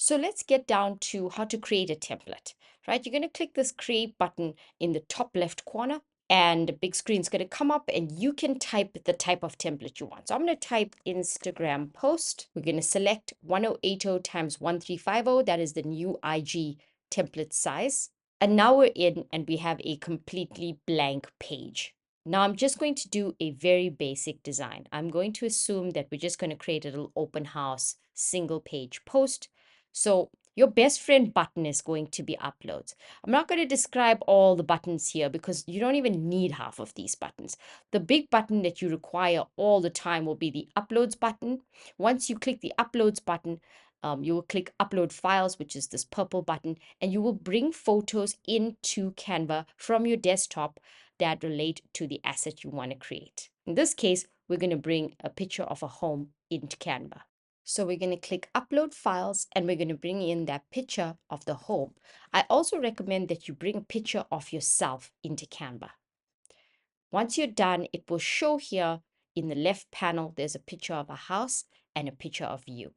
So let's get down to how to create a template, right? You're going to click this create button in the top left corner and the big screen is going to come up and you can type the type of template you want. So I'm going to type Instagram post. We're going to select 1080 times 1350. That is the new IG template size. And now we're in and we have a completely blank page. Now I'm just going to do a very basic design. I'm going to assume that we're just going to create a little open house single page post. So your best friend button is going to be uploads. I'm not going to describe all the buttons here because you don't even need half of these buttons. The big button that you require all the time will be the uploads button. Once you click the uploads button, you will click upload files, which is this purple button, and you will bring photos into Canva from your desktop that relate to the asset you want to create. In this case, we're going to bring a picture of a home into Canva. So we're going to click upload files and we're going to bring in that picture of the home. I also recommend that you bring a picture of yourself into Canva. Once you're done, it will show here in the left panel, there's a picture of a house and a picture of you.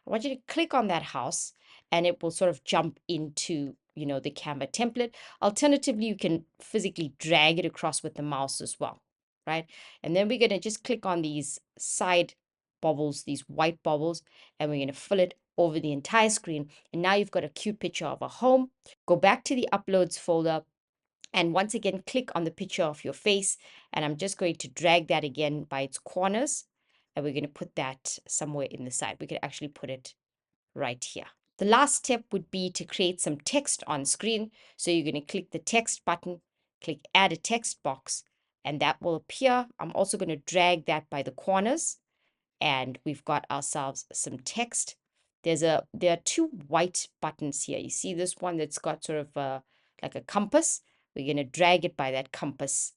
I want you to click on that house and it will sort of jump into, the Canva template. Alternatively, you can physically drag it across with the mouse as well, right? And then we're going to just click on these side bubbles, these white bubbles, and we're going to fill it over the entire screen. And now you've got a cute picture of a home. Go back to the uploads folder. And once again, click on the picture of your face. And I'm just going to drag that again by its corners. And we're going to put that somewhere in the side. We could actually put it right here. The last step would be to create some text on screen. So you're going to click the text button, click add a text box, and that will appear. I'm also going to drag that by the corners and we've got ourselves some text. There are two white buttons here. You see this one that's got sort of like a compass. We're going to drag it by that compass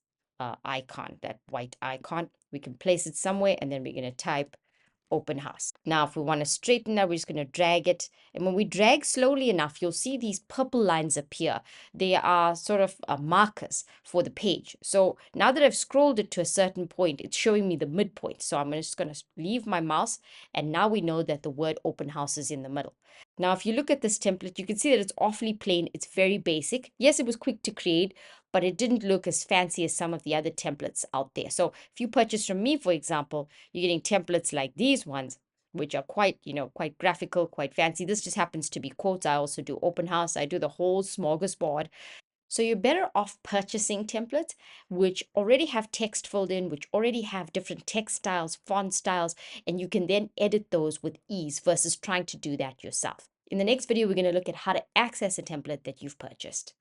icon, that white icon. We can place it somewhere and then we're going to type open house. Now, if we want to straighten that, we're just going to drag it. And when we drag slowly enough, you'll see these purple lines appear. They are sort of markers for the page. So now that I've scrolled it to a certain point, it's showing me the midpoint. So I'm just going to leave my mouse. And now we know that the word open house is in the middle. Now, if you look at this template, you can see that it's awfully plain. It's very basic. Yes, it was quick to create, but it didn't look as fancy as some of the other templates out there. So if you purchase from me, for example, you're getting templates like these ones, which are quite, quite graphical, quite fancy. This just happens to be quotes. I also do open house. I do the whole smorgasbord. So you're better off purchasing templates which already have text filled in, which already have different text styles, font styles, and you can then edit those with ease versus trying to do that yourself. In the next video, we're going to look at how to access a template that you've purchased.